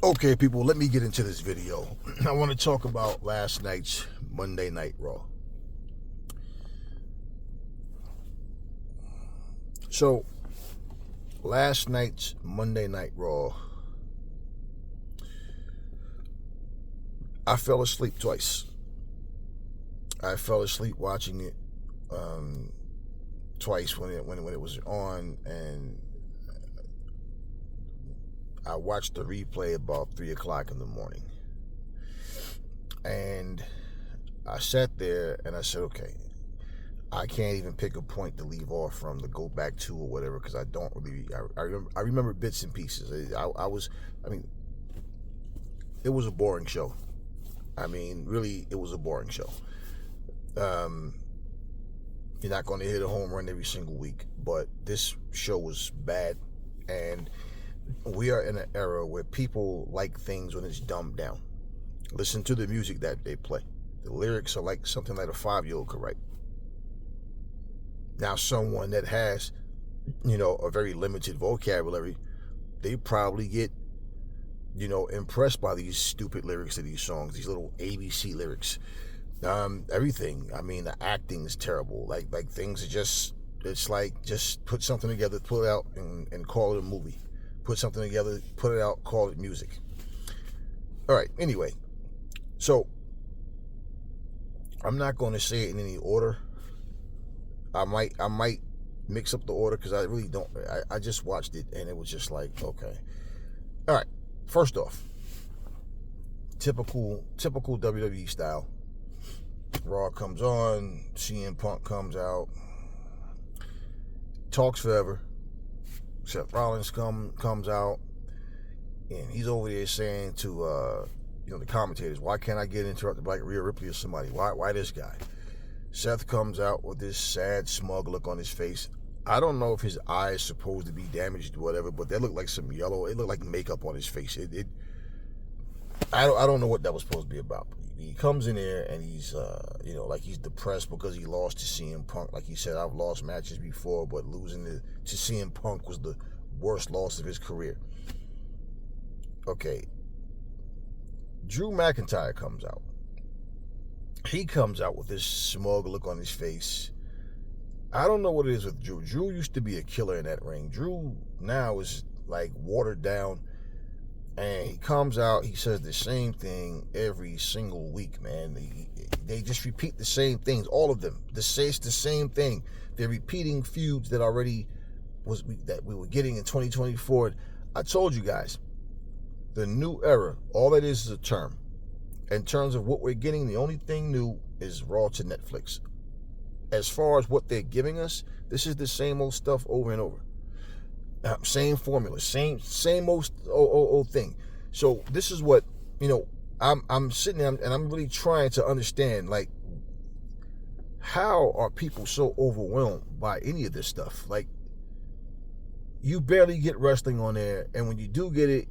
Okay, people, let me get into this video. I want to talk about last night's Monday Night RAW. So, last night's Monday Night RAW, I fell asleep twice. I fell asleep watching it twice when it was on, and I watched the replay about 3 o'clock in the morning. And I sat there and I said, okay, I can't even pick a point to leave off from, to go back to or whatever, because I don't really, I remember bits and pieces. It was a boring show. Really, it was a boring show. You're not going to hit a home run every single week, but this show was bad, and we are in an era where people like things when it's dumbed down. Listen to the music that they play. The lyrics are like something like a 5-year-old could write. Now, someone that has, a very limited vocabulary, they probably get, impressed by these stupid lyrics to these songs, these little ABC lyrics. Everything. The acting is terrible. Like things are just, it's like, just put something together, put it out, and call it a movie. Put something together, put it out, call it music. All right, anyway. So, I'm not going to say it in any order. I might mix up the order because I really don't. I just watched it and it was just like, okay. All right, first off, typical WWE style. Raw comes on, CM Punk comes out, talks forever. Seth Rollins comes out, and he's over there saying to the commentators, why can't I get interrupted by Rhea Ripley or somebody? Why this guy? Seth comes out with this sad, smug look on his face. I don't know if his eye is supposed to be damaged or whatever, but that looked like some yellow. It looked like makeup on his face. I don't know what that was supposed to be about. He comes in there and he's, like he's depressed because he lost to CM Punk. Like he said, I've lost matches before, but losing to CM Punk was the worst loss of his career. Okay. Drew McIntyre comes out. He comes out with this smug look on his face. I don't know what it is with Drew. Drew used to be a killer in that ring. Drew now is like watered down. And he comes out, he says the same thing every single week, man. They just repeat the same things, all of them. It's the same thing. They're repeating feuds that we were getting in 2024. I told you guys, the new era, all that is a term. In terms of what we're getting, the only thing new is Raw to Netflix. As far as what they're giving us, this is the same old stuff over and over. Same formula, same old thing. So this is what, I'm sitting there and I'm really trying to understand, like, how are people so overwhelmed by any of this stuff? Like, you barely get wrestling on there, and when you do get it,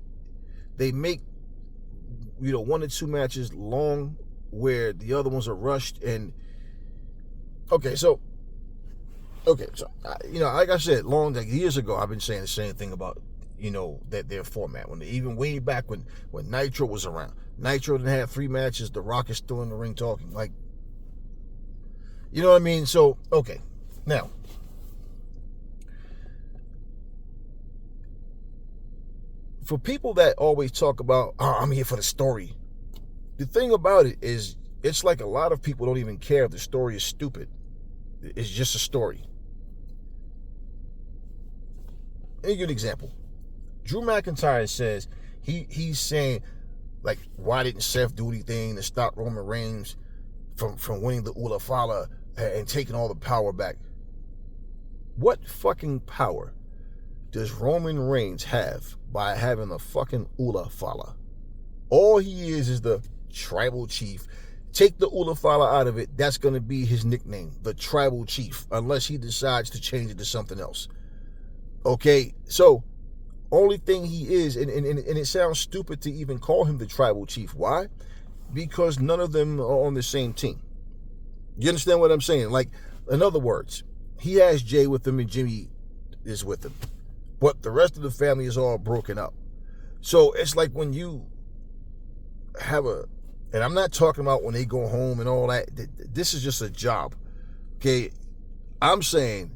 they make, 1 or 2 matches long where the other ones are rushed. And so like I said, years ago, I've been saying the same thing about, that their format. Even way back when Nitro was around. Nitro didn't have 3 matches. The Rock is still in the ring talking. Like, you know what I mean? So, okay. Now, for people that always talk about, I'm here for the story. The thing about it is, it's like a lot of people don't even care if the story is stupid. It's just a story. Let me give you an example. Drew McIntyre says he's saying, like, why didn't Seth do anything to stop Roman Reigns from winning the Ula Fala and taking all the power back? What fucking power does Roman Reigns have by having a fucking Ula Fala? All he is the tribal chief. Take the Ula Fala out of it, that's going to be his nickname, the tribal chief, unless he decides to change it to something else. Okay, so only thing he is, and it sounds stupid to even call him the tribal chief. Why? Because none of them are on the same team. You understand what I'm saying? Like, in other words, he has Jay with him and Jimmy is with him. But the rest of the family is all broken up. So it's like when you have and I'm not talking about when they go home and all that. This is just a job. Okay. I'm saying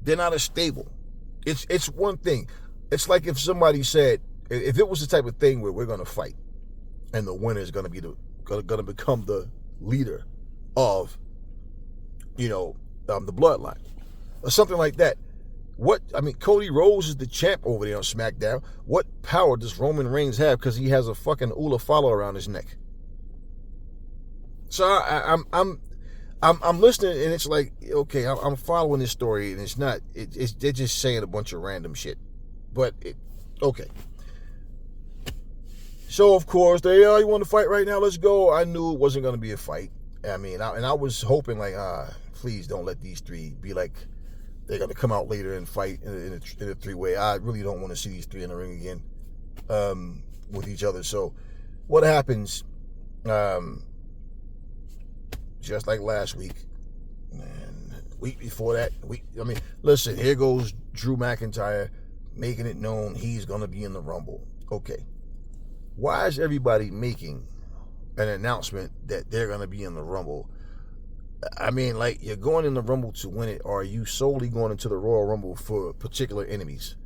they're not as stable. It's one thing. It's like if somebody said, if it was the type of thing where we're going to fight and the winner is going to be going to become the leader of, the bloodline or something like that. Cody Rhodes is the champ over there on SmackDown. What power does Roman Reigns have because he has a fucking Ula follow around his neck? So I'm listening, and it's like, okay, I'm following this story, and it's not. They're just saying a bunch of random shit, but okay. So of course you want to fight right now? Let's go. I knew it wasn't going to be a fight. I was hoping like, please don't let these three be like they're going to come out later and fight in a three-way. I really don't want to see these three in the ring again with each other. So what happens? Just like last week, and week before that, listen, here goes Drew McIntyre making it known he's going to be in the Rumble. Okay. Why is everybody making an announcement that they're going to be in the Rumble? You're going in the Rumble to win it, or are you solely going into the Royal Rumble for particular enemies?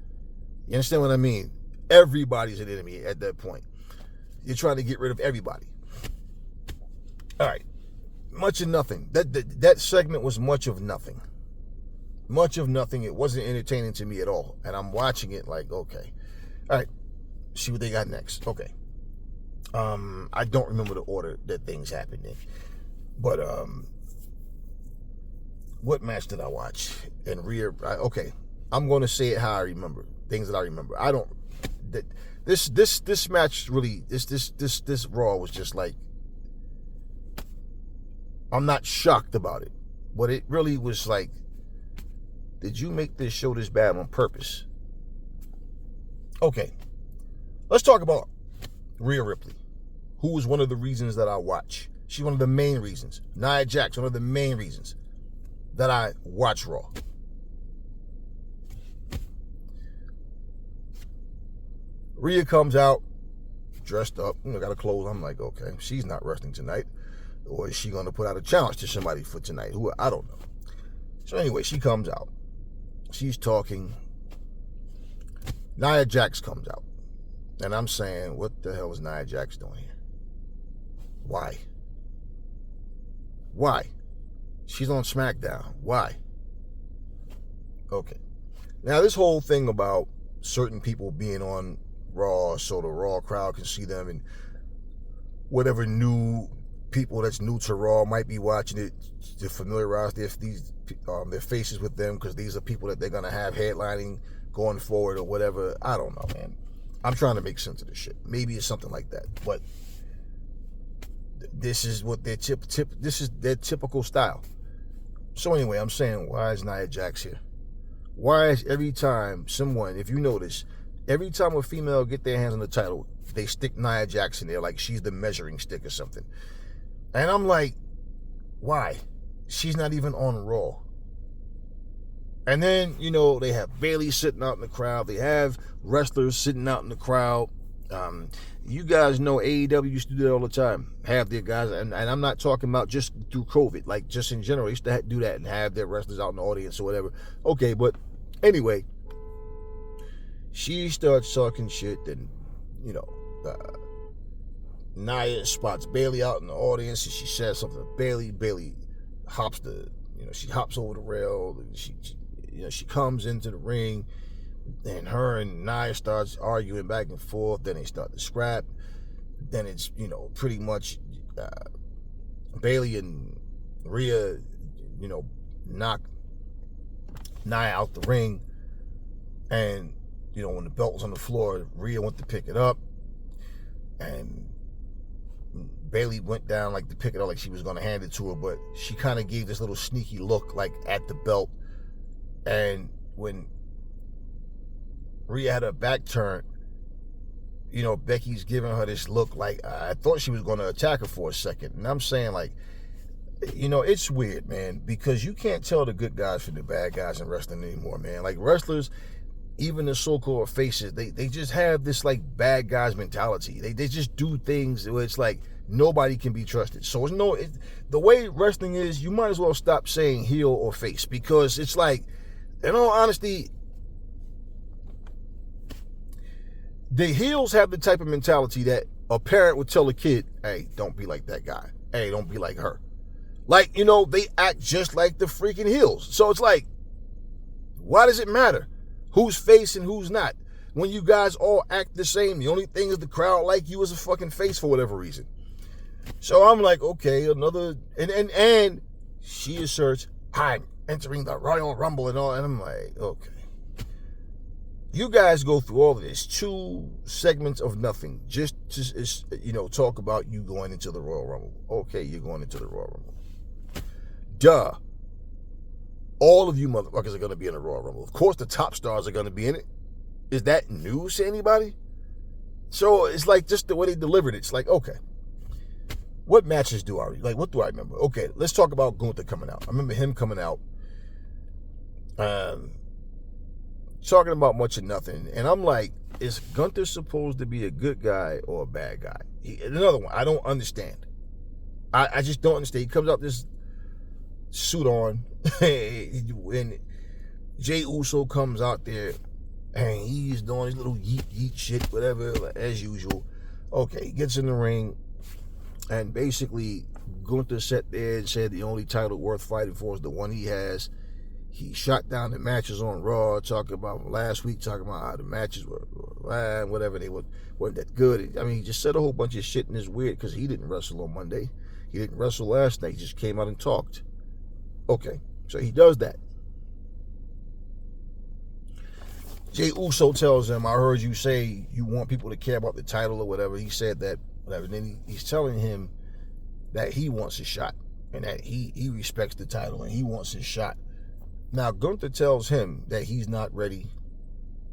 You understand what I mean? Everybody's an enemy at that point. You're trying to get rid of everybody. All right. Much of nothing. That segment was much of nothing. Much of nothing. It wasn't entertaining to me at all. And I'm watching it like, okay. All right. See what they got next. Okay. I don't remember the order that things happened in. But what match did I watch? And okay. I'm going to say it how I remember. Things that I remember. This match really, this Raw was just like, I'm not shocked about it, but it really was like, did you make this show this bad on purpose? Okay, let's talk about Rhea Ripley, who was one of the reasons that I watch. She's one of the main reasons. Nia Jax, one of the main reasons that I watch Raw. Rhea comes out, dressed up, got her clothes. I'm like, okay, she's not wrestling tonight. Or is she going to put out a challenge to somebody for tonight? I don't know. So anyway, she comes out. She's talking. Nia Jax comes out. And I'm saying, what the hell is Nia Jax doing here? Why? Why? She's on SmackDown. Why? Okay. Now, this whole thing about certain people being on Raw so the Raw crowd can see them, and whatever new people that's new to Raw might be watching it to familiarize their faces with them, because these are people that they're going to have headlining going forward or whatever. I don't know, man. I'm trying to make sense of this shit. Maybe it's something like that. But this is what their this is their typical style. So anyway, I'm saying, why is Nia Jax here? Why is every time someone, if you notice, every time a female get their hands on the title, they stick Nia Jax in there like she's the measuring stick or something. And I'm like, why? She's not even on Raw. And then, they have Bayley sitting out in the crowd. They have wrestlers sitting out in the crowd. You guys know AEW used to do that all the time. Have their guys, and I'm not talking about just through COVID, like just in general. They used to do that and have their wrestlers out in the audience or whatever. Okay, but anyway, she starts talking shit, and, Nia spots Bayley out in the audience, and she says something to Bayley. Bayley hops she hops over the rail. She comes into the ring, and her and Nia starts arguing back and forth. Then they start to scrap. Then it's, pretty much Bayley and Rhea, knock Nia out the ring. And, when the belt was on the floor, Rhea went to pick it up. And Bayley went down to pick it up like she was going to hand it to her, but she kind of gave this little sneaky look at the belt. And when Rhea had her back turned, Becky's giving her this look like, I thought she was going to attack her for a second. And I'm saying, it's weird, man, because you can't tell the good guys from the bad guys in wrestling anymore, man. Wrestlers, even the so-called faces, they just have this like bad guys mentality. They just do things where it's like nobody can be trusted. So the way wrestling is, you might as well stop saying heel or face, because it's like, in all honesty, the heels have the type of mentality that a parent would tell a kid, hey, don't be like that guy. Hey, don't be like her. Like, they act just like the freaking heels. So it's like, why does it matter who's face and who's not? When you guys all act the same, the only thing is the crowd like you as a fucking face for whatever reason. So I'm like, okay, another, and she asserts, I'm entering the Royal Rumble and all, and I'm like, okay. You guys go through all of this, 2 segments of nothing, just to, talk about you going into the Royal Rumble. Okay, you're going into the Royal Rumble. Duh. All of you motherfuckers are going to be in the Royal Rumble. Of course, the top stars are going to be in it. Is that news to anybody? So it's like just the way they delivered it. It's like, okay, what matches do I, like, what do I remember? Okay, let's talk about Gunther coming out. I remember him coming out, talking about much of nothing. And I'm like, is Gunther supposed to be a good guy or a bad guy? Another one, I don't understand. I just don't understand. He comes out this suit on, and Jey Uso comes out there, and he's doing his little yeet shit, whatever, as usual. Okay, he gets in the ring, and basically Gunther sat there and said the only title worth fighting for is the one he has. He shot down the matches on Raw, talking about last week, talking about how the matches were whatever, they weren't that good. I mean, he just said a whole bunch of shit, and it's weird because he didn't wrestle on Monday. He didn't wrestle last night. He just came out and talked. Okay, so he does that. Jey Uso tells him, I heard you say you want people to care about the title or whatever. He said that, whatever. And then he's telling him that he wants a shot and that he respects the title and he wants his shot. Now, Gunther tells him that he's not ready.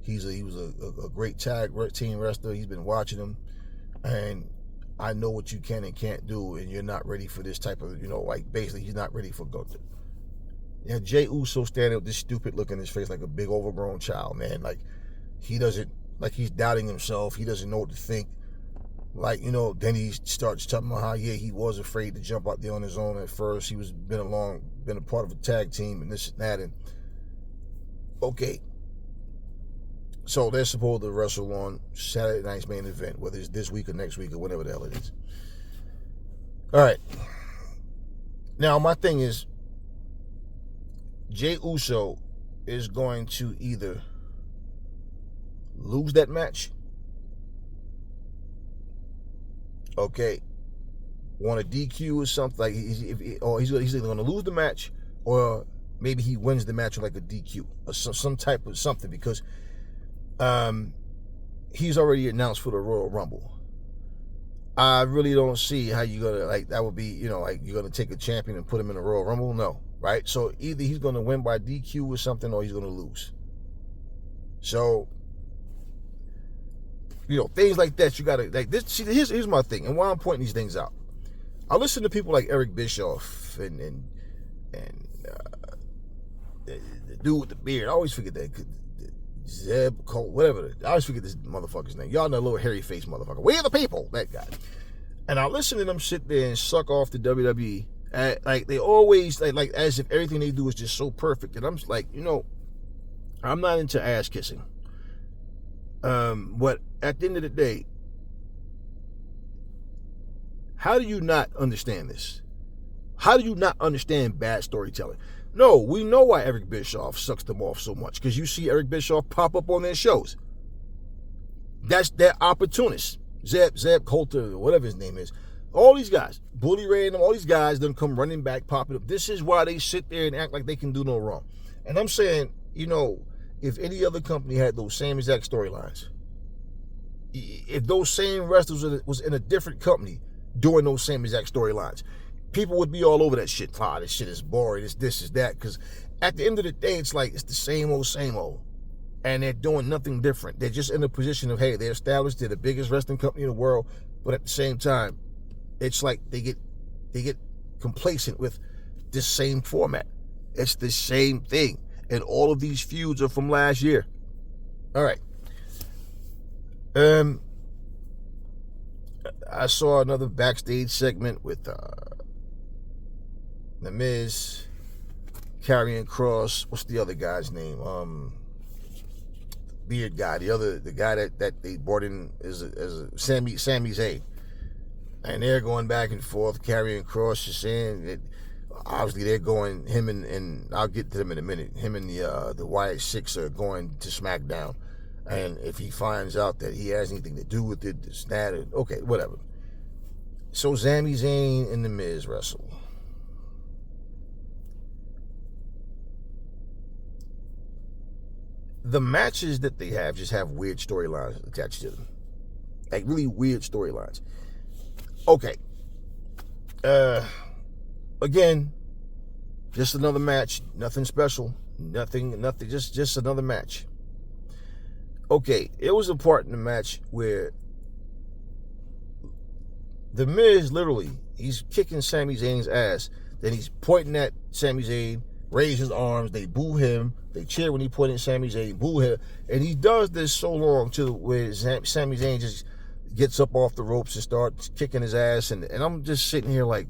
He was a great tag team wrestler. He's been watching him. And I know what you can and can't do, and you're not ready for this type of, like, basically he's not ready for Gunther. Yeah, Jey Uso standing with this stupid look in his face like a big overgrown child, man. Like, he doesn't, like, he's doubting himself. He doesn't know what to think. Like, then he starts talking about how, yeah, he was afraid to jump out there on his own at first. He was been a part of a tag team and this and that. And, okay. So they're supposed to wrestle on Saturday night's main event, whether it's this week or next week or whatever the hell it is. All right. Now, my thing is, Jey Uso is going to either lose that match, okay, want a DQ or something, like he's either going to lose the match or maybe he wins the match with like a DQ or some type of something, because he's already announced for the Royal Rumble. I really don't see how you're gonna, like, that would be, like, you're gonna take a champion and put him in the Royal Rumble. No, right? So either he's gonna win by DQ or something, or he's gonna lose. So, things like that, you gotta, like, this. See, here's my thing, and why I'm pointing these things out. I listen to people like Eric Bischoff and the dude with the beard. I always forget that. Zeb Cole, whatever. I always forget this motherfucker's name. Y'all know, little hairy face motherfucker. We are the people, that guy. And I listen to them sit there and suck off the WWE. Like, they always, like as if everything they do is just so perfect. And I'm just like, I'm not into ass kissing. But at the end of the day, how do you not understand this? How do you not understand bad storytelling? No, we know why Eric Bischoff sucks them off so much, because you see Eric Bischoff pop up on their shows. That's their opportunists. Zeb Coulter, whatever his name is. All these guys, Bully Ray and them, all these guys, them come running back, popping up. This is why they sit there and act like they can do no wrong. And I'm saying, if any other company had those same exact storylines, if those same wrestlers was in a different company doing those same exact storylines, people would be all over that shit. This shit is boring. It's this, is that. Because at the end of the day, it's like, it's the same old. And they're doing nothing different. They're just in a position of, hey, they're established. They're the biggest wrestling company in the world. But at the same time, it's like they get complacent with this same format. It's the same thing. And all of these feuds are from last year. All right. I saw another backstage segment with The Miz, Karrion Kross. What's the other guy's name? Beard guy. The guy that they brought in as a Sami Zayn. And they're going back and forth. Karrion Kross is saying that obviously they're going, him and I'll get to them in a minute. Him and the Wyatt Six are going to SmackDown. And if he finds out that he has anything to do with it, this, that, okay, whatever. So Sami Zayn and The Miz wrestle. The matches that they have just have weird storylines attached to them. Like really weird storylines. Okay. Again, just another match. Nothing special. Nothing, just another match. Okay, it was a part in the match where The Miz literally, he's kicking Sami Zayn's ass. Then he's pointing at Sami Zayn, raise his arms, they boo him. They cheer when he pointed at Sami Zayn, boo him. And he does this so long to where Sami Zayn just gets up off the ropes and starts kicking his ass. And I'm just sitting here like,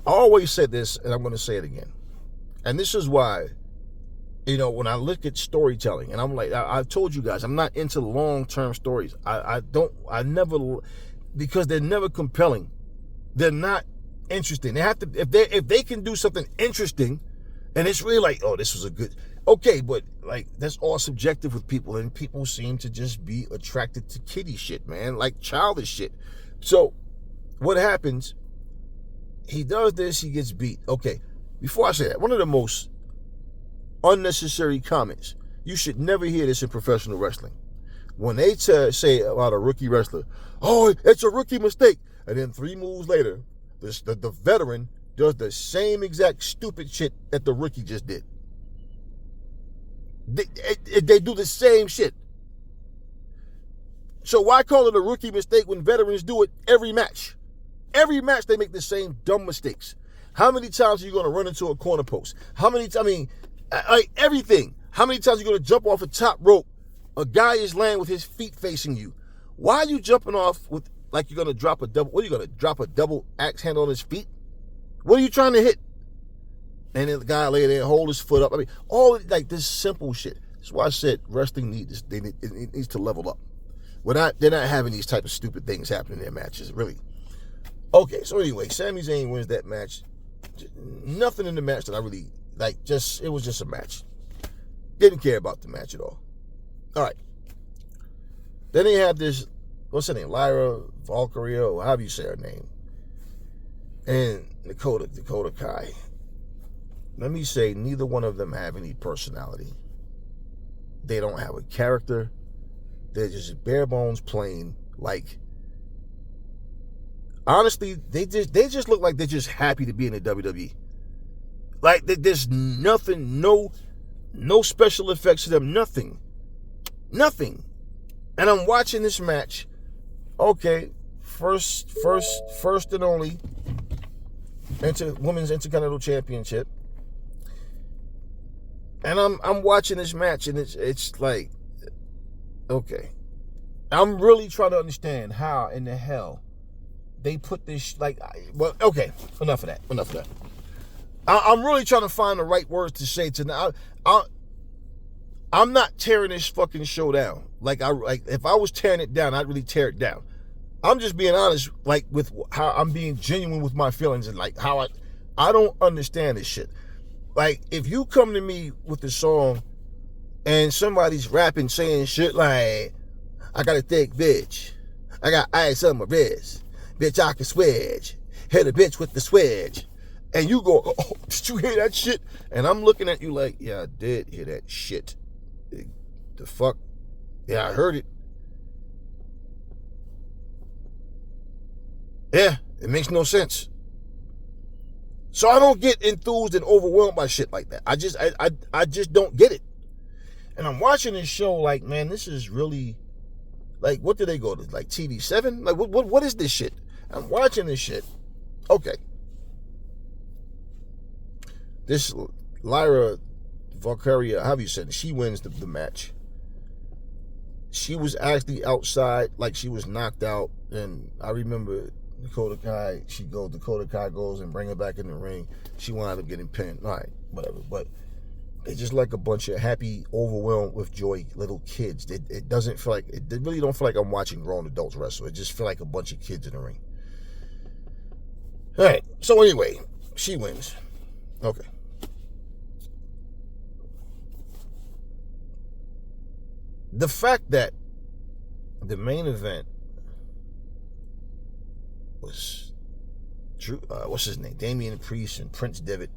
I always said this, and I'm going to say it again. And this is why, you know, when I look at storytelling, and I'm like, I told you guys, I'm not into long-term stories. I never, because they're never compelling. They're not interesting. They have to, if they can do something interesting, and it's really like, oh, this was a good, okay, but like, that's all subjective with people, and people seem to just be attracted to kiddie shit, man, like childish shit. So, what happens, he does this, he gets beat. Okay, before I say that, one of the most unnecessary comments, you should never hear this in professional wrestling. When they say about a rookie wrestler, oh, it's a rookie mistake, and then 3 moves later, the veteran does the same exact stupid shit that the rookie just did. They do the same shit. So why call it a rookie mistake when veterans do it every match? Every match they make the same dumb mistakes. How many times are you going to run into a corner post? How many times, everything. How many times are you going to jump off a top rope? A guy is laying with his feet facing you. Why are you jumping off with, like you're going to drop a double, what are you going to drop a double axe handle on his feet? What are you trying to hit? And then the guy lay there and hold his foot up. I mean, all like this simple shit. That's why I said wrestling needs to level up. They're not having these type of stupid things happening in their matches, really. Okay, so anyway, Sami Zayn wins that match. Nothing in the match that I really like. It was just a match. Didn't care about the match at all. All right. Then they have this, what's her name? Lyra Valkyria, or however you say her name. And Dakota Kai. Let me say, neither one of them have any personality. They don't have a character. They're just bare bones plain. Like, honestly, they just look like they're just happy to be in the WWE. Like, there's nothing, no special effects to them, nothing. And I'm watching this match. Okay, first and only Women's Intercontinental Championship. And I'm watching this match, and it's like, okay, I'm really trying to understand how in the hell they put this, like, well, okay, enough of that. I'm really trying to find the right words to say tonight. I'm not tearing this fucking show down. Like if I was tearing it down, I'd really tear it down. I'm just being honest, like, with how I'm being genuine with my feelings, and like how I don't understand this shit. Like, if you come to me with a song and somebody's rapping saying shit like, I got a thick bitch, I got ice on my wrist, bitch, I can switch, hit a bitch with the switch, and you go, oh, did you hear that shit? And I'm looking at you like, yeah, I did hear that shit. The fuck? Yeah, I heard it. Yeah, it makes no sense. So I don't get enthused and overwhelmed by shit like that. I just don't get it. And I'm watching this show like, man, this is really, like, what do they go to? Like TV7? Like, what is this shit? I'm watching this shit. Okay. This Lyra Valkyria, however you said it, she wins the match. She was actually outside, like she was knocked out, and I remember Dakota Kai goes and bring her back in the ring. She wound up getting pinned. All right, whatever. But they just like a bunch of happy, overwhelmed with joy little kids. It doesn't feel like, it really don't feel like I'm watching grown adults wrestle. It just feel like a bunch of kids in the ring. All right, so anyway, she wins. Okay. The fact that the main event was what's his name? Damian Priest and Prince Devitt.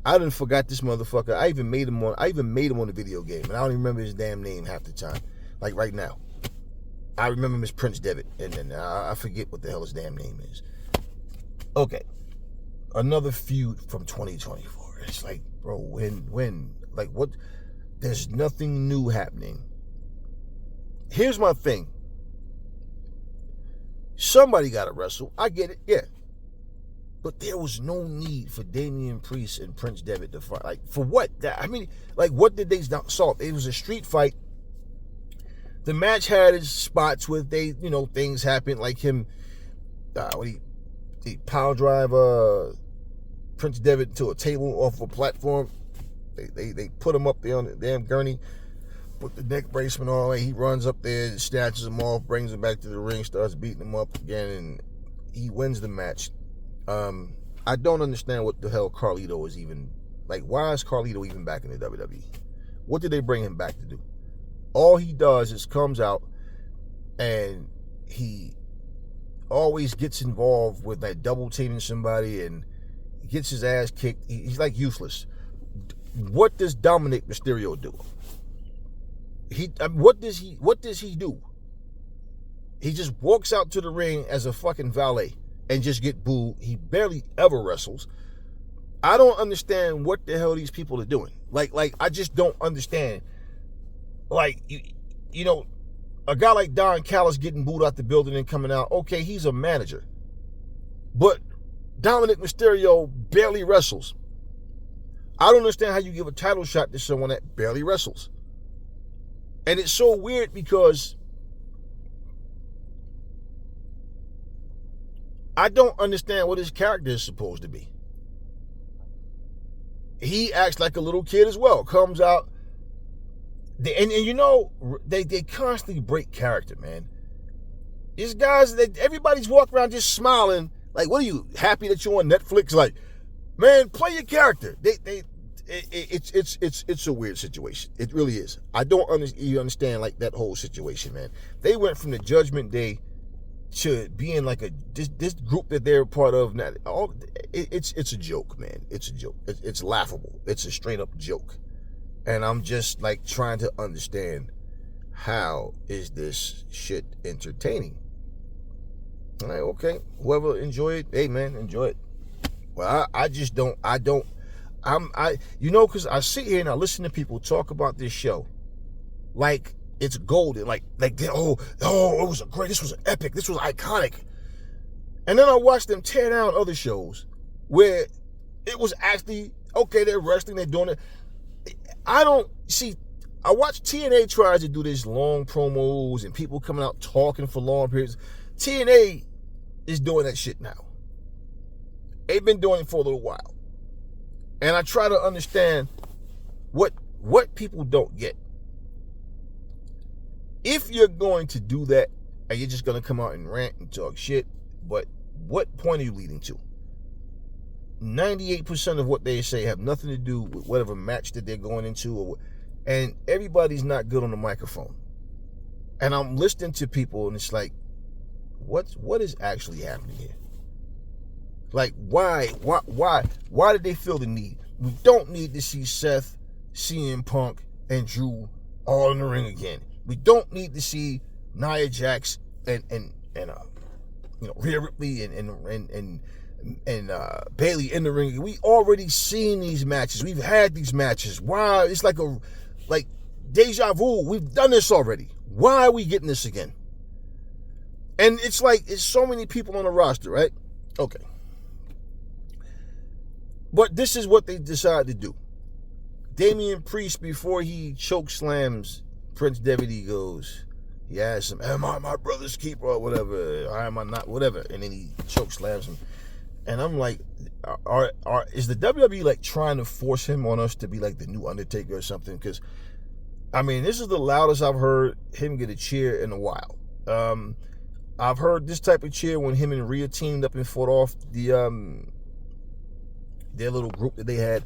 I done forgot this motherfucker. I even made him on the video game, and I don't even remember his damn name half the time. Like right now. I remember him as Prince Devitt, and then I forget what the hell his damn name is. Okay. Another feud from 2024. It's like, bro, when? Like what? There's nothing new happening. Here's my thing. Somebody got to wrestle. I get it, yeah. But there was no need for Damian Priest and Prince Devitt to fight. Like, for what? I mean, like, what did they solve? It was a street fight. The match had its spots where things happened, like him, he power drive Prince Devitt to a table off a platform. They put him up there on the damn gurney, put the neck bracement on. He runs up there, snatches him off, brings him back to the ring, starts beating him up again, and he wins the match. I don't understand what the hell Carlito is even, like, why is Carlito even back in the WWE? What did they bring him back to do? All he does is comes out and he always gets involved with like double teaming somebody and gets his ass kicked. He's like useless. What does Dominic Mysterio do? What does he do? He just walks out to the ring as a fucking valet and just get booed. He barely ever wrestles. I don't understand what the hell these people are doing. Like I just don't understand. Like, a guy like Don Callis getting booed out the building and coming out. Okay, he's a manager. But Dominic Mysterio barely wrestles. I don't understand how you give a title shot to someone that barely wrestles. And it's so weird because I don't understand what his character is supposed to be. He acts like a little kid as well. Comes out. They constantly break character, man. These guys, everybody's walking around just smiling. Like, what are you, happy that you're on Netflix? Like, man, play your character. It's a weird situation. It really is. I don't understand like that whole situation, man. They went from the Judgment Day to being like this group that they're part of. Now, it's a joke, man. It's a joke. It's laughable. It's a straight up joke. And I'm just like trying to understand, how is this shit entertaining? I'm like, okay, whoever enjoy it, hey man, enjoy it. Well, I just don't, because I sit here and I listen to people talk about this show like it's golden, like it was this was epic, this was iconic. And then I watch them tear down other shows where it was actually, okay, they're wrestling, they're doing it. I watch TNA tries to do this long promos and people coming out talking for long periods. TNA is doing that shit now. They've been doing it for a little while. And I try to understand what people don't get. If you're going to do that, and you're just going to come out and rant and talk shit, but what point are you leading to? 98% of what they say have nothing to do with whatever match that they're going into, and everybody's not good on the microphone. And I'm listening to people, and it's like, what is actually happening here? Like, why did they feel the need? We don't need to see Seth, CM Punk, and Drew all in the ring again. We don't need to see Nia Jax and Rhea Ripley and Bailey in the ring. We already seen these matches. We've had these matches. Why? It's like deja vu. We've done this already. Why are we getting this again? And it's like, it's so many people on the roster, right? Okay. But this is what they decided to do. Damian Priest, before he choke slams Prince Devitt, he asks him, am I my brother's keeper or whatever? Or am I not? Whatever. And then he choke slams him. And I'm like, is the WWE like trying to force him on us to be like the new Undertaker or something? Because, I mean, this is the loudest I've heard him get a cheer in a while. I've heard this type of cheer when him and Rhea teamed up and fought off their little group that they had.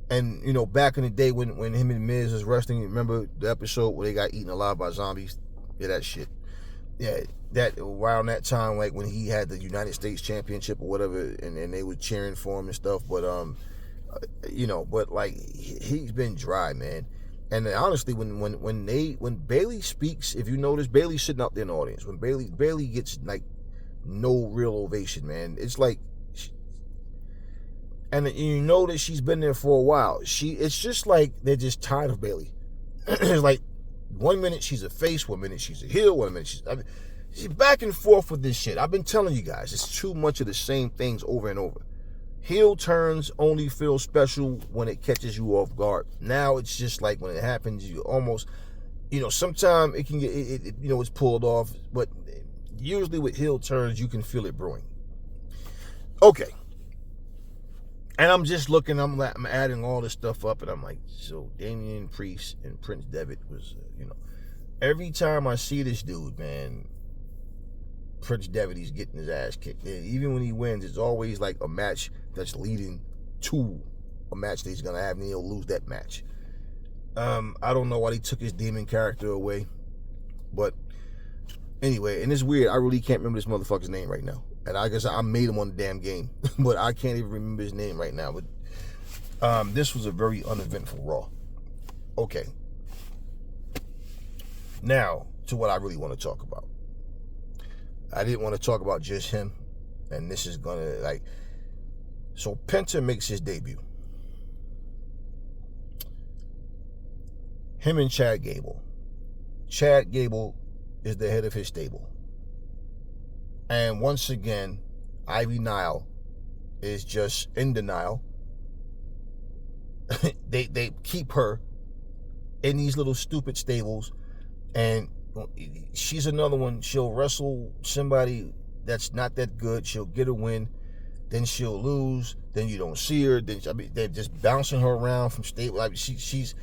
And, you know, back in the day when him and Miz was wrestling, remember the episode where they got eaten alive by zombies? Yeah, that shit. Yeah, that around that time, like when he had the United States Championship or whatever, and they were cheering for him and stuff. But you know, but like he's been dry, man. And honestly, when Bayley speaks, if you notice, Bayley's sitting out there in the audience. When Bayley gets like no real ovation, man, it's like, and you know that she's been there for a while. It's just like they're just tired of Bayley. It's like 1 minute she's a face, 1 minute she's a heel, 1 minute she's back and forth with this shit. I've been telling you guys, it's too much of the same things over and over. Heel turns only feel special when it catches you off guard. Now it's just like when it happens, you almost, you know, sometimes it can get, you know, it's pulled off, but usually with heel turns, you can feel it brewing. Okay. And I'm just looking, I'm adding all this stuff up, and I'm like, so Damian Priest and Prince Devitt was, you know, every time I see this dude, man, Prince Devitt, he's getting his ass kicked. And even when he wins, it's always like a match that's leading to a match that he's going to have, and he'll lose that match. I don't know why they took his demon character away, but anyway, and it's weird, I really can't remember this motherfucker's name right now. And I guess I made him on the damn game, but I can't even remember his name right now. But this was a very uneventful Raw. Okay. Now, to what I really want to talk about. I didn't want to talk about just him, and this is going to, like, so Penta makes his debut. Him and Chad Gable. Chad Gable is the head of his stable. And once again, Ivy Nile is just in denial. They keep her in these little stupid stables, and she's another one. She'll wrestle somebody that's not that good. She'll get a win, then she'll lose. Then you don't see her. Then they're just bouncing her around from stable. Like she's,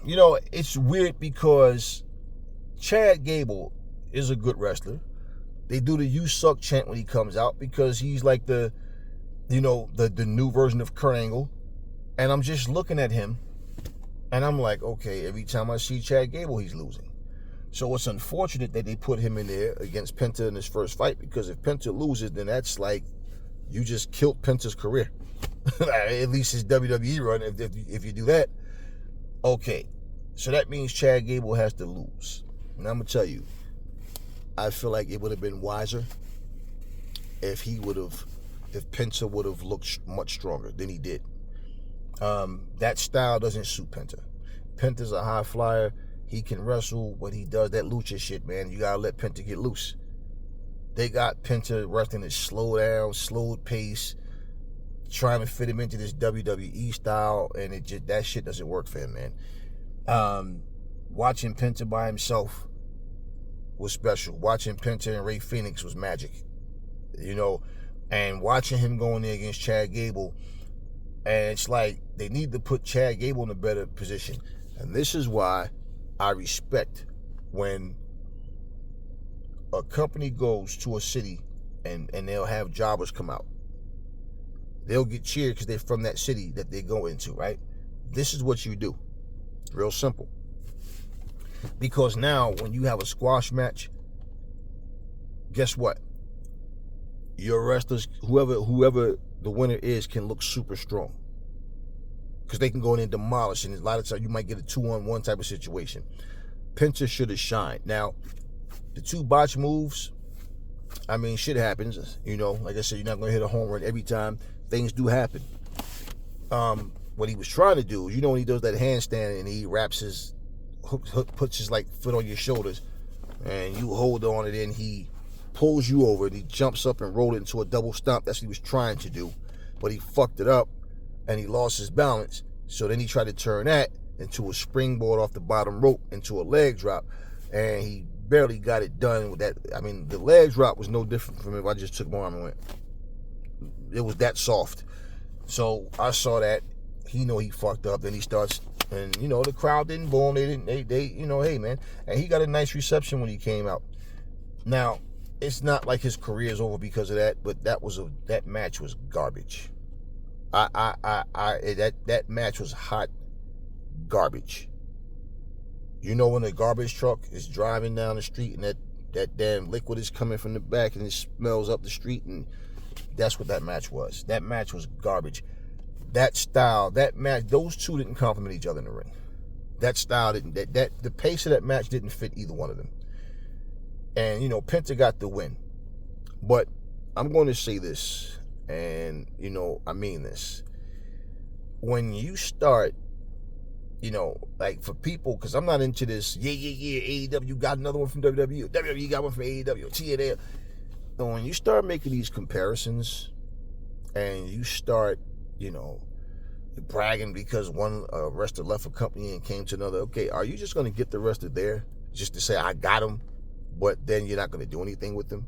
you know, it's weird because Chad Gable is a good wrestler. They do the "you suck" chant when he comes out because he's like the, you know, the new version of Kurt Angle. And I'm just looking at him and I'm like, okay, every time I see Chad Gable, he's losing. So it's unfortunate that they put him in there against Penta in his first fight, because if Penta loses, then that's like you just killed Penta's career. At least his WWE run, if you do that. Okay, so that means Chad Gable has to lose. And I'm going to tell you, I feel like it would have been wiser if Penta would have looked much stronger than he did. That style doesn't suit Penta. Penta's a high flyer. He can wrestle, but he does that lucha shit, man. You got to let Penta get loose. They got Penta wrestling at slow down, slowed pace, trying to fit him into this WWE style, and that shit doesn't work for him, man. Watching Penta by himself was special. Watching Penta and Rey Fenix was magic, you know. And watching him going there against Chad Gable, and it's like they need to put Chad Gable in a better position. And this is why I respect when a company goes to a city and they'll have jobbers come out. They'll get cheered because they're from that city that they go into, right? This is what you do. Real simple. Because now when you have a squash match, guess what? Your wrestlers, whoever the winner is, can look super strong. Because they can go in and demolish, and a lot of times you might get a 2-on-1 type of situation. Penta should have shined. Now, the 2 botch moves, I mean, shit happens. You know, like I said, you're not going to hit a home run every time. Things do happen. What he was trying to do, you know, when he does that handstand and he wraps his puts his like foot on your shoulders, and you hold on, and then he pulls you over, and he jumps up and rolls it into a double stomp. That's what he was trying to do, but he fucked it up. and he lost his balance. So then he tried to turn that into a springboard off the bottom rope into a leg drop, and he barely got it done with that. I mean, the leg drop was no different from if I just took my arm and went. It was that soft. So I saw that. He know he fucked up. Then he starts, and the crowd didn't boo him. They hey man. And he got a nice reception when he came out. Now, it's not like his career is over because of that, but that match was garbage. That match was hot garbage. When the garbage truck is driving down the street and that damn liquid is coming from the back and it smells up the street, and that's what that match was. That match was garbage. That style, that match, those two didn't complement each other in the ring. That style didn't, the pace of that match didn't fit either one of them. And, Penta got the win. But I'm going to say this, and, I mean this. When you start, like for people, because I'm not into this, AEW got another one from WWE, WWE got one from AEW, TNA. But when you start making these comparisons, and you start, bragging because one wrestler left a company and came to another, okay, are you just going to get the wrestler there just to say, I got him, but then you're not going to do anything with them?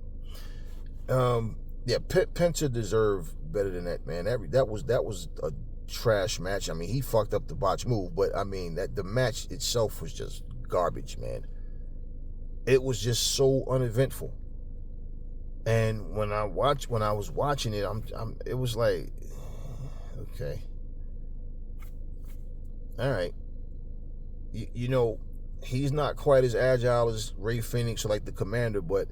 Penta deserved better than that, man. That was a trash match. I mean, he fucked up the botch move, but I mean, the match itself was just garbage, man. It was just so uneventful. And when I was watching it, it was like, okay, all right. He's not quite as agile as Ray Phoenix or like the Commander, but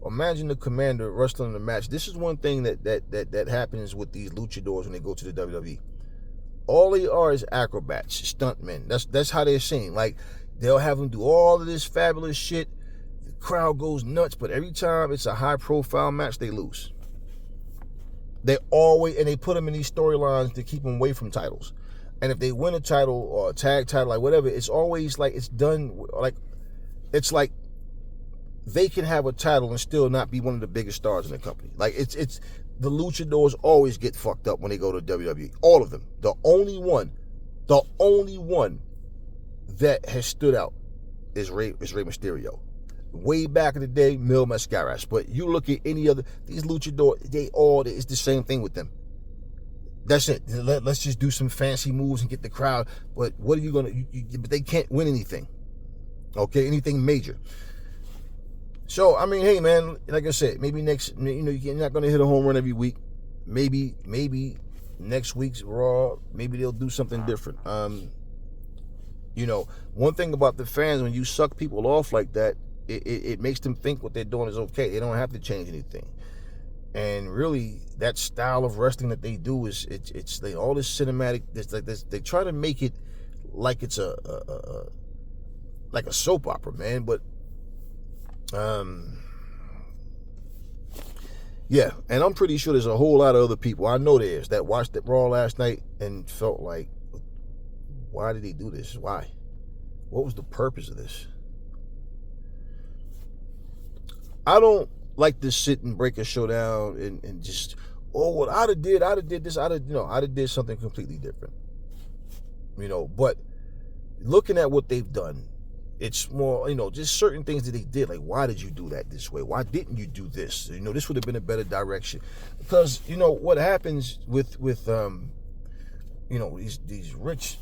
imagine the Commander wrestling the match. This is one thing that happens with these luchadors when they go to the WWE. All they are is acrobats, stuntmen. That's how they're seen. Like, they'll have them do all of this fabulous shit. The crowd goes nuts, but every time it's a high-profile match, they lose. They put them in these storylines to keep them away from titles. And if they win a title or a tag title, like whatever, it's always like it's done, like, it's like they can have a title and still not be one of the biggest stars in the company. Like, it's the luchadors always get fucked up when they go to WWE. All of them. The only one that has stood out is Rey Mysterio. Way back in the day, Mil Mascaras. But you look at any other, these luchadors, it's the same thing with them. That's it. Let's just do some fancy moves and get the crowd. But what are you going to, but they can't win anything. Okay, anything major. So, I mean, hey, man, like I said, maybe next, you're not going to hit a home run every week. Maybe next week's Raw, maybe they'll do something different. One thing about the fans, when you suck people off like that, it makes them think what they're doing is okay. They don't have to change anything. And really, that style of wrestling that they do is, it's like all this cinematic, it's like this, they try to make it like it's like a soap opera, man, but yeah, and I'm pretty sure there's a whole lot of other people, I know there is, that watched the Raw last night and felt like, why did he do this? Why? What was the purpose of this? I don't like to sit and break a show down and just, well, I'd have did this, I'd have did something completely different. But looking at what they've done, it's more, just certain things that they did. Like, why did you do that this way? Why didn't you do this? This would have been a better direction. Because, what happens with these rich,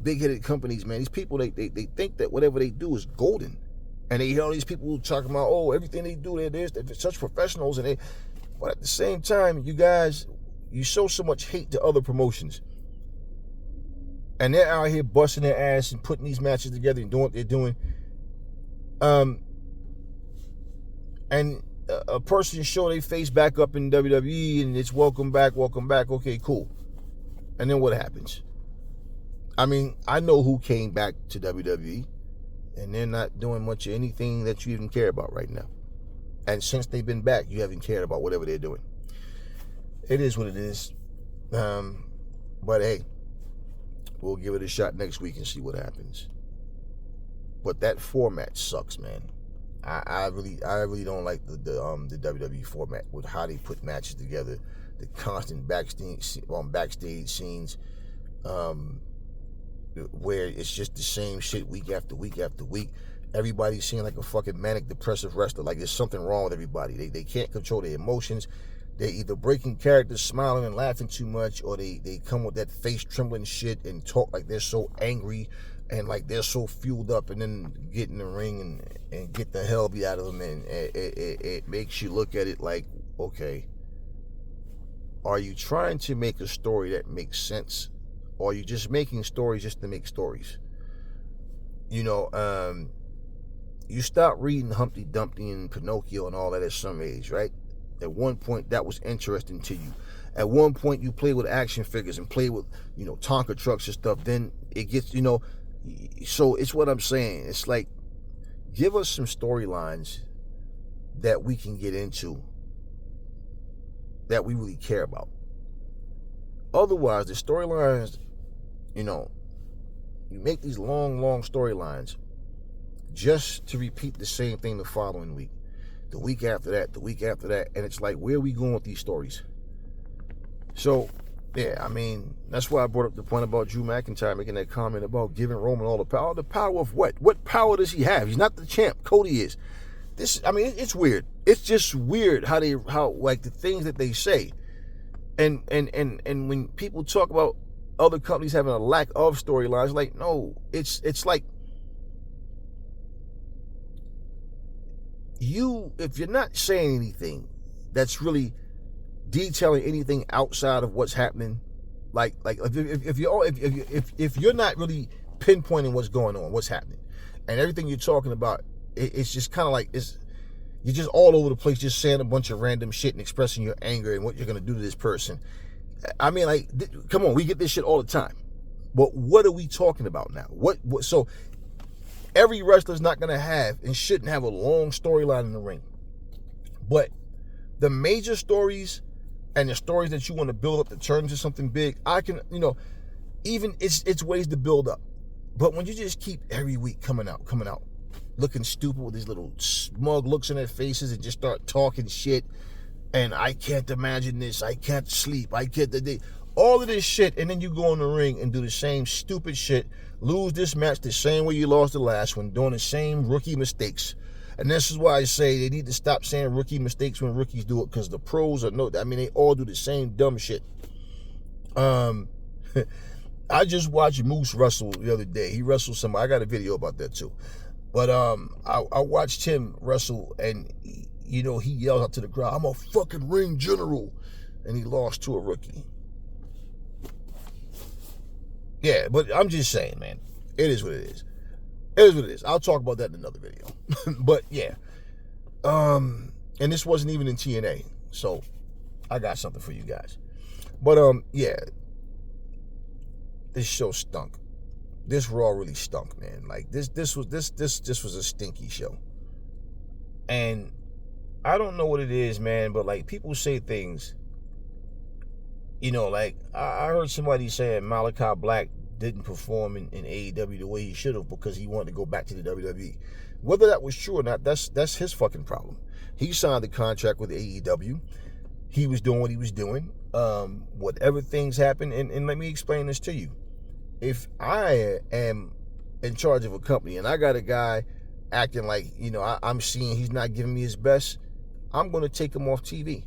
big-headed companies, man, these people, they think that whatever they do is golden. And they hear all these people talking about, oh, everything they do, they're such professionals. But at the same time, you guys, you show so much hate to other promotions. And they're out here busting their ass and putting these matches together and doing what they're doing. And a person show their face back up in WWE and it's welcome back. Okay, cool. And then what happens? I mean, I know who came back to WWE and they're not doing much of anything that you even care about right now. And since they've been back, you haven't cared about whatever they're doing. It is what it is. But hey, we'll give it a shot next week and see what happens. But that format sucks, man. I really don't like the WWE format with how they put matches together. the constant backstage scenes, where it's just the same shit week after week after week. Everybody's seeing like a fucking manic depressive wrestler. Like there's something wrong with everybody. They can't control their emotions. They're either breaking characters, smiling and laughing too much, or they come with that face trembling shit and talk like they're so angry and like they're so fueled up, and then get in the ring and get the hell beat out of them. And it makes you look at it like, okay, are you trying to make a story that makes sense? Or are you just making stories just to make stories? You know, you stop reading Humpty Dumpty and Pinocchio and all that at some age, right? At one point, that was interesting to you. At one point, you play with action figures and play with, you know, Tonka trucks and stuff. Then it gets, you know, so it's what I'm saying. It's like, give us some storylines that we can get into, that we really care about. Otherwise, the storylines, you know, you make these long storylines just to repeat the same thing the following week, the week after that, and it's like, where are we going with these stories? So, yeah, I mean, that's why I brought up the point about Drew McIntyre making that comment about giving Roman all the power. The power of what? What power does he have? He's not the champ. Cody is. This, I mean, it's weird. It's just weird how like the things that they say. And when people talk about other companies having a lack of storylines, like, no, it's like, if you're not saying anything that's really detailing anything outside of what's happening, like if you're not really pinpointing what's going on, what's happening, and everything you're talking about, it's just kind of like you're just all over the place, just saying a bunch of random shit and expressing your anger and what you're gonna do to this person. I mean, like, come on, we get this shit all the time. But what are we talking about now? What so every wrestler's not going to have and shouldn't have a long storyline in the ring. But the major stories and the stories that you want to build up to turn into something big, I can, you know, even it's ways to build up. But when you just keep every week coming out, looking stupid with these little smug looks on their faces and just start talking shit, and I can't imagine this, I can't sleep, I can't, all of this shit, and then you go in the ring and do the same stupid shit, lose this match the same way you lost the last one, doing the same rookie mistakes. And this is why I say they need to stop saying rookie mistakes when rookies do it, because the pros they all do the same dumb shit. I just watched Moose wrestle the other day. He wrestled somebody. I got a video about that too. But I watched him wrestle, and you know, he yells out to the crowd, "I'm a fucking ring general," and he lost to a rookie. Yeah, but I'm just saying, man, it is what it is. It is what it is. I'll talk about that in another video. But yeah, and this wasn't even in TNA, so I got something for you guys. But yeah, this show stunk. This Raw really stunk, man. Like this was a stinky show. And I don't know what it is, man, but like people say things, you know, like I heard somebody saying Malachi Black didn't perform in AEW the way he should have because he wanted to go back to the WWE. Whether that was true or not, that's his fucking problem. He signed the contract with AEW. He was doing what he was doing. Whatever things happen, and let me explain this to you. If I am in charge of a company and I got a guy acting like, you know, I'm seeing he's not giving me his best, I'm going to take him off TV.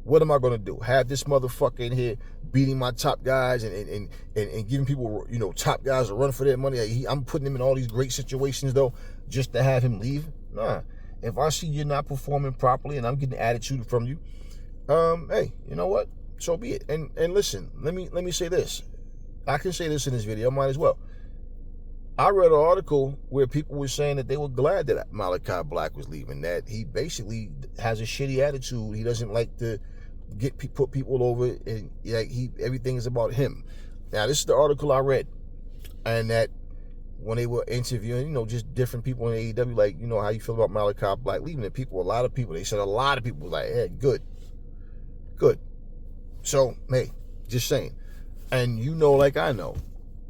What am I going to do? Have this motherfucker in here beating my top guys and giving people, you know, top guys a run for their money? I'm putting him in all these great situations, though, just to have him leave? Nah. If I see you're not performing properly and I'm getting attitude from you, hey, you know what? So be it. And listen, let me say this. I can say this in this video, I might as well. I read an article where people were saying that they were glad that Malachi Black was leaving, that he basically has a shitty attitude. He doesn't like to put people over, and like everything is about him. Now, this is the article I read, and that when they were interviewing, you know, just different people in AEW, like, you know, how you feel about Malachi Black leaving, and a lot of people, they said a lot of people were like, hey, good. So, hey, just saying. And you know, like I know,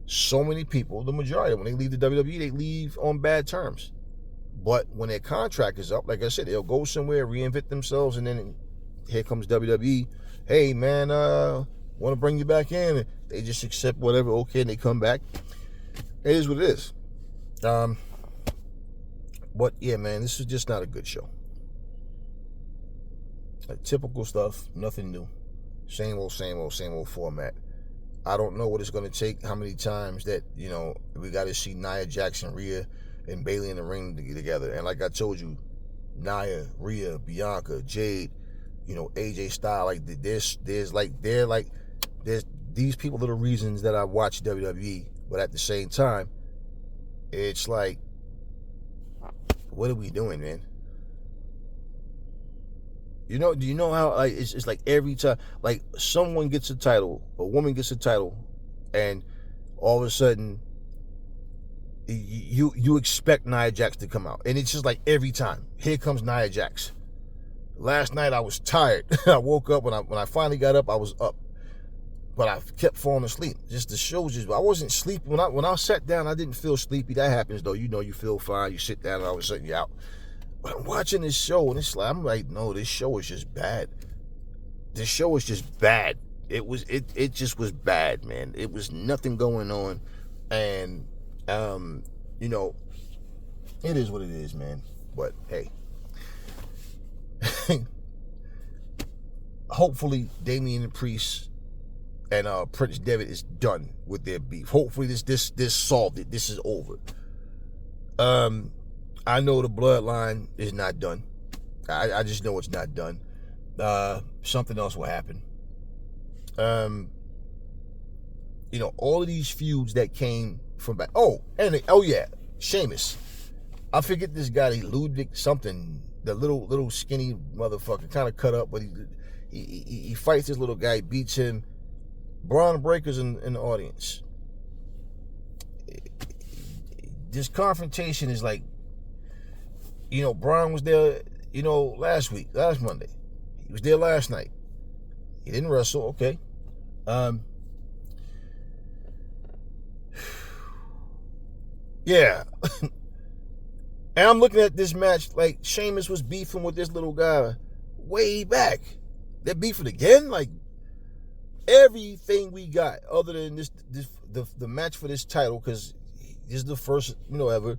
so many people, the majority, when they leave the WWE, they leave on bad terms. But when their contract is up, like I said, they'll go somewhere, reinvent themselves, and then here comes WWE, hey man, want to bring you back in. They just accept whatever, okay, and they come back. It is what it is. But yeah, man, this is just not a good show. Like, typical stuff, nothing new. Same old format. I don't know what it's going to take, how many times that, we got to see Nia Jax, Rhea, and Bayley in the ring together. And like I told you, Nia, Rhea, Bianca, Jade, AJ Styles, like there's these people are the reasons that I watch WWE. But at the same time, it's like, what are we doing, man? Do you know how, like, it's like every time, like, someone gets a title, a woman gets a title, and all of a sudden you expect Nia Jax to come out, and it's just like every time, here comes Nia Jax. Last night I was tired. I woke up, when I finally got up, I was up, but I kept falling asleep. Just the show, I wasn't sleepy. When I sat down, I didn't feel sleepy. That happens though. You feel fine. You sit down, and all of a sudden you're out. But I'm watching this show, and it's like, I'm like, no, this show is just bad. This show is just bad. It just was bad, man. It was nothing going on, and it is what it is, man. But hey, hopefully Damian Priest and Prince Devitt is done with their beef. Hopefully this solved it. This is over. I know the bloodline is not done. I just know it's not done. Something else will happen. All of these feuds that came from back. Oh yeah, Sheamus. I forget this guy, Ludwig something, the little skinny motherfucker, kind of cut up, but he fights this little guy, beats him. Braun Breaker's in the audience. This confrontation is like, Braun was there, last Monday. He was there last night. He didn't wrestle, okay. Yeah. And I'm looking at this match like Sheamus was beefing with this little guy way back. They're beefing again? Like, everything we got other than the match for this title, because this is the first, ever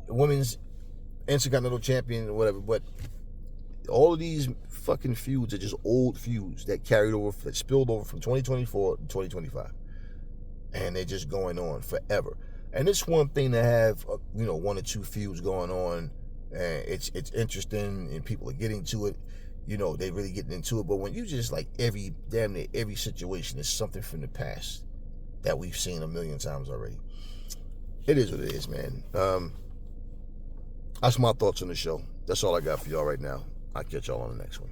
women's Intercontinental Champion or whatever, but all of these fucking feuds are just old feuds that carried over, that spilled over from 2024 to 2025, and they're just going on forever. And it's one thing to have, one or two feuds going on, and it's interesting, and people are getting to it. They really getting into it. But when you just like damn near every situation is something from the past that we've seen a million times already. It is what it is, man. That's my thoughts on the show. That's all I got for y'all right now. I'll catch y'all on the next one.